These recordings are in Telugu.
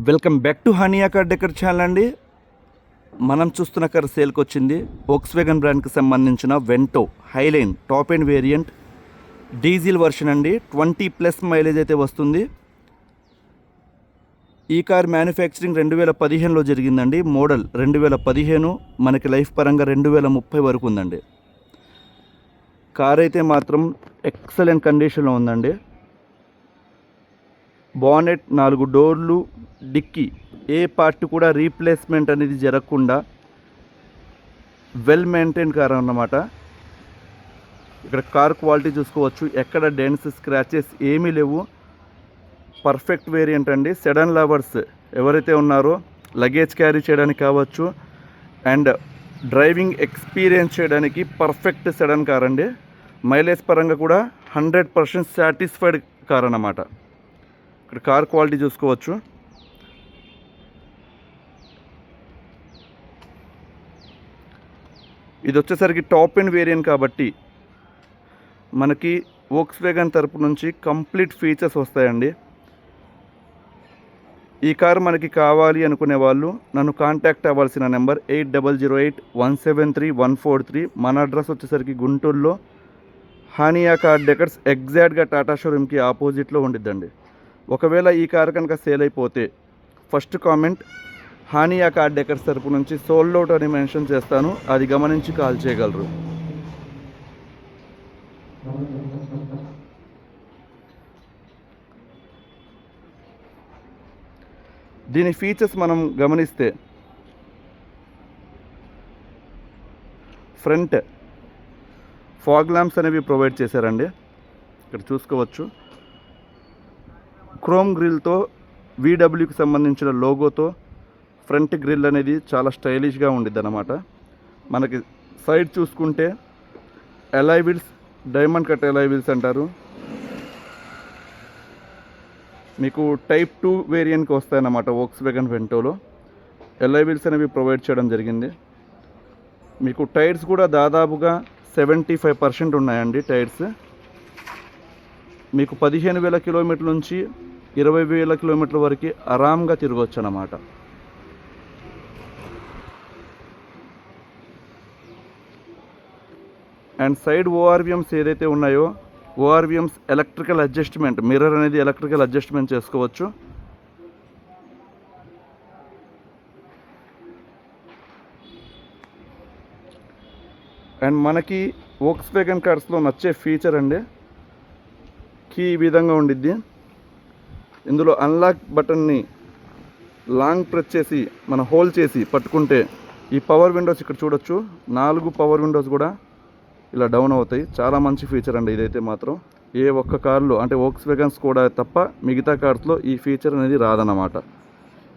Welcome back to Hania car decor channel అండి. మనం చూస్తున్న కార్ సేల్కి వచ్చింది. వోక్స్‌వ్యాగన్ బ్రాండ్కి సంబంధించిన Vento highline top end variant diesel version అండి. 20+ మైలేజ్ అయితే వస్తుంది. ఈ కార్ మ్యానుఫ్యాక్చరింగ్ 2015లో జరిగిందండి. మోడల్ 2015, మనకి లైఫ్ పరంగా 2030 వరకు ఉందండి. కార్ అయితే మాత్రం ఎక్సలెంట్ కండిషన్లో ఉందండి. బానెట్, 4 డోర్లు, డిక్కీ ఏ పార్ట్ కూడా రీప్లేస్మెంట్ అనేది జరగకుండా వెల్ మెయింటైన్ కార్ అన్నమాట. ఇక్కడ కార్ క్వాలిటీ చూసుకోవచ్చు. ఎక్కడ డెంట్స్, స్క్రాచెస్ ఏమీ లేవు. పర్ఫెక్ట్ వేరియంట్ అండి. సెడన్ లవర్స్ ఎవరైతే ఉన్నారో లగేజ్ క్యారీ చేయడానికి కావచ్చు అండ్ డ్రైవింగ్ ఎక్స్పీరియన్స్ చేయడానికి పర్ఫెక్ట్ సెడన్ కార్ అండి. మైలేజ్ పరంగా కూడా 100% సాటిస్ఫైడ్ కార్ అన్నమాట. ఇక్కడ కార్ క్వాలిటీ చూసుకోవచ్చు. ఇది వచ్చేసరికి టాప్ ఎండ్ వేరియంట్ కాబట్టి మనకి వోక్స్‌వ్యాగన్ తరపు నుంచి కంప్లీట్ ఫీచర్స్ వస్తాయండి. ఈ కారు మనకి కావాలి అనుకునే వాళ్ళు నన్ను కాంటాక్ట్ అవ్వాల్సిన నెంబర్ 8008173143. మన అడ్రస్ వచ్చేసరికి గుంటూరులో హానియా కార్ డెకర్స్ ఎగ్జాక్ట్గా టాటా షోరూమ్కి ఆపోజిట్లో ఉండిద్దండి. ఒకవేళ ఈ కారు కనుక సేల్ అయిపోతే first comment Hania car decors తరపు నుంచి సోల్డ్ అవుట్ అని మెన్షన్ చేస్తాను. అది గమనించి కాల్ చేయగలరు. దీని ఫీచర్స్ మనం గమనిస్తే ఫ్రంట్ ఫాగ్ ల్యాంప్స్ అనేవి ప్రొవైడ్ చేశారండి. ఇక్కడ చూసుకోవచ్చు. క్రోమ్ గ్రిల్తో VWకి సంబంధించిన లోగోతో ఫ్రంట్ గ్రిల్ అనేది చాలా స్టైలిష్గా ఉండిద్ది అన్నమాట. మనకి సైడ్ చూసుకుంటే alloy wheels, diamond cut alloy wheels అంటారు. మీకు టైప్ 2 వేరియంట్కి వస్తాయన్నమాట. వోక్స్‌వ్యాగన్ వెంటోలో అలాయ్ వీల్స్ అనేవి ప్రొవైడ్ చేయడం జరిగింది. మీకు టైర్స్ కూడా దాదాపుగా 75% ఉన్నాయండి. టైర్స్ మీకు 15,000 కిలోమీటర్ల నుంచి 20,000 కిలోమీటర్ల వరకు ఆరాంగా తిరగవచ్చు అన్నమాట. అండ్ సైడ్ ఓఆర్విఎమ్స్ ఏదైతే ఉన్నాయో ఓఆర్విఎమ్స్ ఎలక్ట్రికల్ అడ్జస్ట్మెంట్, మిర్రర్ అనేది ఎలక్ట్రికల్ అడ్జస్ట్మెంట్ చేసుకోవచ్చు. అండ్ మనకి వోక్స్‌వ్యాగన్ కార్స్లో నచ్చే ఫీచర్ అండి, కీ ఈ విధంగా ఉండిద్ది. ఇందులో అన్లాక్ బటన్ని లాంగ్ ప్రెస్ చేసి మనం హోల్డ్ చేసి పట్టుకుంటే ఈ పవర్ విండోస్ ఇక్కడ చూడొచ్చు. 4 పవర్ విండోస్ కూడా ఇలా డౌన్ అవుతాయి. చాలా మంచి ఫీచర్ అండి ఇదైతే మాత్రం. ఏ ఒక్క కార్లో అంటే వోక్స్‌వ్యాగన్స్ కూడా తప్ప మిగతా కార్స్లో ఈ ఫీచర్ అనేది రాదన్నమాట.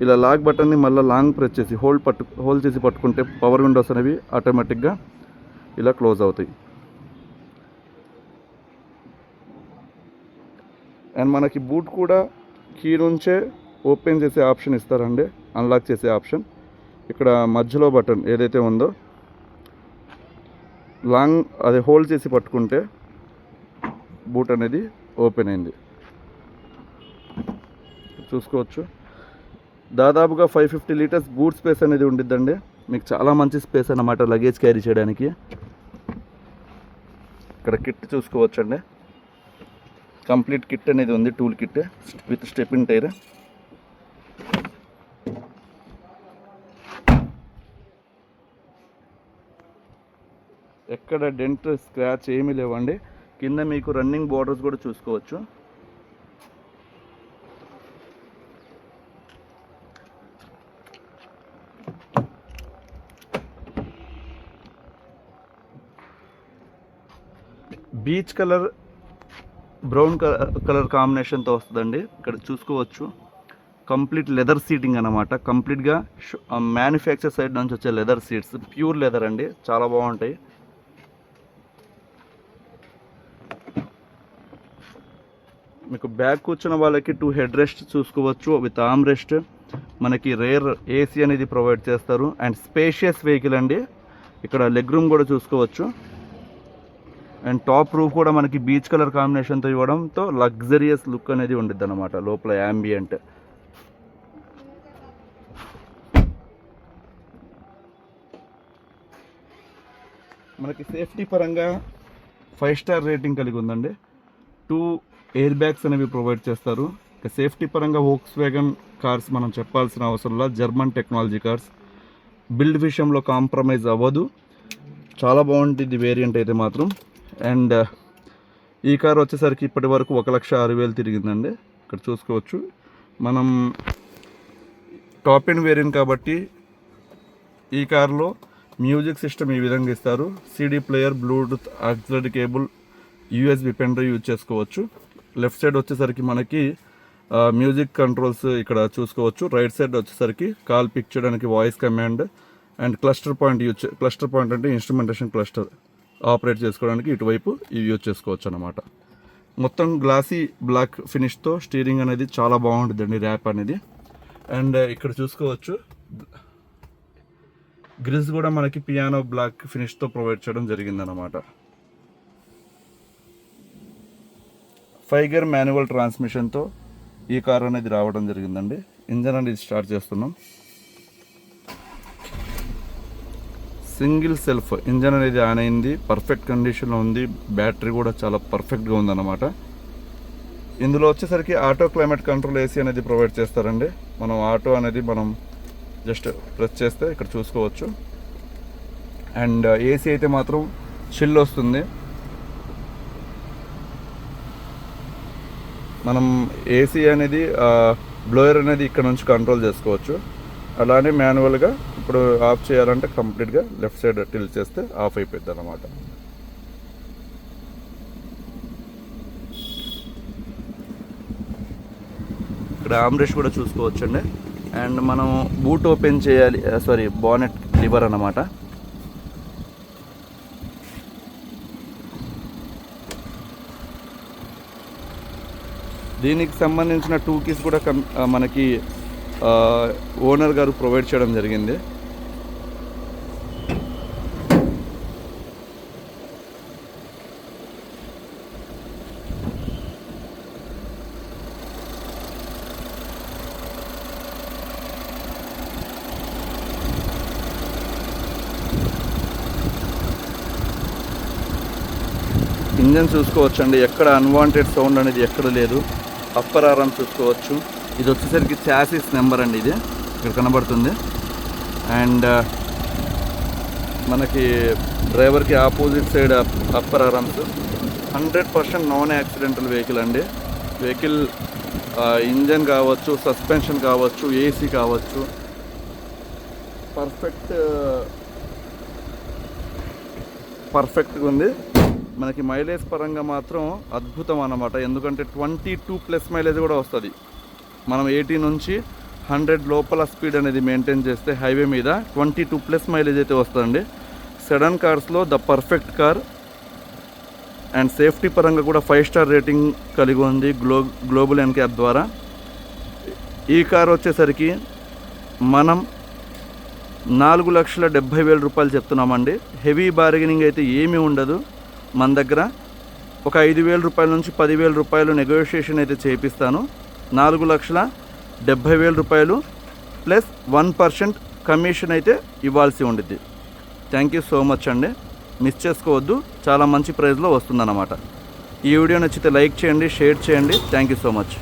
ఇలా లాక్ బటన్ని మళ్ళీ లాంగ్ ప్రెస్ చేసి హోల్డ్ చేసి పట్టుకుంటే పవర్ విండోస్ అనేవి ఆటోమేటిక్గా ఇలా క్లోజ్ అవుతాయి. అండ్ మనకి బూట్ కూడా కీ నుంచే ఓపెన్ చేసే ఆప్షన్ ఇస్తారండి, అన్లాక్ చేసే ఆప్షన్. ఇక్కడ మధ్యలో బటన్ ఏదైతే ఉందో లాంగ్ అది హోల్డ్ చేసి పట్టుకుంటే బూట్ అనేది ఓపెన్ అయింది. చూసుకోవచ్చు. దాదాపుగా 550 లీటర్స్ బూట్ స్పేస్ అనేది ఉండిద్దండి. మీకు చాలా మంచి స్పేస్ అన్నమాట లగేజ్ క్యారీ చేయడానికి. ఇక్కడ కిట్ చూసుకోవచ్చండి. కంప్లీట్ కిట్ అనేది ఉంది, tool kit with stepping tyre. ఎక్కడ డెంట్, స్క్రాచ్ ఏమీ లేవండి. కింద మీకు రన్నింగ్ బోర్డర్స్ కూడా చూసుకోవచ్చు. బీచ్ కలర్, బ్రౌన్ కలర్ కాంబినేషన్తో వస్తుందండి. ఇక్కడ చూసుకోవచ్చు. కంప్లీట్ లెదర్ సీటింగ్ అన్నమాట. కంప్లీట్గా మ్యానుఫ్యాక్చర్ సైడ్ నుంచి వచ్చే లెదర్ సీట్స్, ప్యూర్ లెదర్ అండి, చాలా బాగుంటాయి. మీకు బ్యాక్ కూర్చున్న వాళ్ళకి 2 హెడ్ రెస్ట్ చూసుకోవచ్చు విత్ ఆర్మ్ రెస్ట్. మనకి రేర్ ఏసీ అనేది ప్రొవైడ్ చేస్తారు. అండ్ స్పేషియస్ వెహికల్ అండి. ఇక్కడ లెగ్ రూమ్ కూడా చూసుకోవచ్చు. అండ్ టాప్ రూఫ్ కూడా మనకి బీచ్ కలర్ కాంబినేషన్తో ఇవ్వడంతో లగ్జరియస్ లుక్ అనేది ఉండిద్ది అన్నమాట లోపల యాంబియంట్. మనకి సేఫ్టీ పరంగా 5 స్టార్ రేటింగ్ కలిగి ఉందండి. 2 ఎయిర్ బ్యాగ్స్ అనేవి ప్రొవైడ్ చేస్తారు. ఇక సేఫ్టీ పరంగా వోక్స్‌వ్యాగన్ కార్స్ మనం చెప్పాల్సిన అవసరం లేదు. జర్మన్ టెక్నాలజీ కార్స్, బిల్డ్ విషయంలో కాంప్రమైజ్ అవ్వదు. చాలా బాగుంటుంది వేరియంట్ అయితే మాత్రం. అండ్ ఈ కార్ వచ్చేసరికి ఇప్పటి వరకు 1,06,000 తిరిగిందండి. ఇక్కడ చూసుకోవచ్చు. మనం టాప్ ఎండ్ వేరియంట్ కాబట్టి ఈ కార్లో మ్యూజిక్ సిస్టమ్ ఈ విధంగా ఇస్తారు. CD player, bluetooth, auxiliary cable, USB pen drive use చేసుకోవచ్చు. లెఫ్ట్ సైడ్ వచ్చేసరికి మనకి మ్యూజిక్ కంట్రోల్స్ ఇక్కడ చూసుకోవచ్చు. రైట్ సైడ్ వచ్చేసరికి కాల్ పిక్ చేయడానికి voice command and cluster point అంటే ఇన్స్ట్రుమెంటేషన్ క్లస్టర్ ఆపరేట్ చేసుకోవడానికి ఇటువైపు ఇవి యూజ్ చేసుకోవచ్చు అన్నమాట. మొత్తం గ్లాసీ బ్లాక్ ఫినిష్తో స్టీరింగ్ అనేది చాలా బాగుంటుందండి, ర్యాప్ అనేది. అండ్ ఇక్కడ చూసుకోవచ్చు గ్రిల్స్ కూడా మనకి పియానో బ్లాక్ ఫినిష్తో ప్రొవైడ్ చేయడం జరిగిందన్నమాట. 5 గేర్ మాన్యువల్ ట్రాన్స్మిషన్తో ఈ కార్ అనేది రావడం జరిగిందండి. ఇంజన్ అనేది స్టార్ట్ చేస్తున్నాం. సింగిల్ సెల్ఫ్ ఇంజన్ అనేది ఆన్ అయింది, పర్ఫెక్ట్ కండిషన్లో ఉంది. బ్యాటరీ కూడా చాలా పర్ఫెక్ట్గా ఉందన్నమాట. ఇందులో వచ్చేసరికి ఆటో క్లైమేట్ కంట్రోల్ AC అనేది ప్రొవైడ్ చేస్తారండి. మనం ఆటో అనేది మనం జస్ట్ ప్రెస్ చేస్తే ఇక్కడ చూసుకోవచ్చు. అండ్ AC అయితే మాత్రం చిల్ వస్తుంది. మనం AC అనేది బ్లోయర్ అనేది ఇక్కడ నుంచి కంట్రోల్ చేసుకోవచ్చు. అలానే మాన్యువల్గా ఇప్పుడు ఆఫ్ చేయాలంటే కంప్లీట్గా లెఫ్ట్ సైడ్ టిల్ చేస్తే ఆఫ్ అయిపోద్ది అన్నమాట. ఇక్కడ ఆమ్రెస్ట్ కూడా చూసుకోవచ్చండి. అండ్ మనం బూట్ ఓపెన్ చేయాలి, బానెట్ లివర్ అన్నమాట. దీనికి సంబంధించిన 2 కీస్ కూడా మనకి ఓనర్ గారు ప్రొవైడ్ చేయడం జరిగింది. ఇంజన్ చూసుకోవచ్చండి, ఎక్కడ అన్వాంటెడ్ సౌండ్ అనేది ఎక్కడ లేదు. అప్పర్ ఆర్మ్ చూసుకోవచ్చు. ఇది వచ్చేసరికి చాసిస్ నెంబర్ అండి, ఇది ఇక్కడ కనబడుతుంది. అండ్ మనకి డ్రైవర్కి opposite side upper arms. 100% non accidental vehicle అండి. వెహికల్ ఇంజన్ కావచ్చు, సస్పెన్షన్ కావచ్చు, AC కావచ్చు, పర్ఫెక్ట్గా ఉంది. మనకి మైలేజ్ పరంగా మాత్రం అద్భుతం అన్నమాట. ఎందుకంటే 22+ మైలేజ్ కూడా వస్తుంది. మనం 80 నుంచి 100 లోపల స్పీడ్ అనేది మెయింటైన్ చేస్తే హైవే మీద 22+ మైలేజ్ అయితే వస్తుందండి. సెడాన్ కార్స్లో the perfect car. And safety పరంగా కూడా 5 స్టార్ రేటింగ్ కలిగి ఉంది గ్లోబల్ ఎన్క్యాప్ ద్వారా. ఈ కార్ వచ్చేసరికి మనం 4,70,000 రూపాయలు చెప్తున్నామండి. హెవీ బార్గెనింగ్ అయితే ఏమీ ఉండదు. మన దగ్గర ఒక 5,000 రూపాయల నుంచి 10,000 రూపాయలు నెగోషియేషన్ అయితే చేపిస్తాను. 4,70,000 రూపాయలు ప్లస్ 1% కమిషన్ అయితే ఇవ్వాల్సి ఉంటుంది. థ్యాంక్ యూ సో మచ్ అండి. మిస్ చేసుకోవద్దు, చాలా మంచి ప్రైస్లో వస్తుందన్నమాట. ఈ వీడియో నచ్చితే లైక్ చేయండి, షేర్ చేయండి. Thank you so much.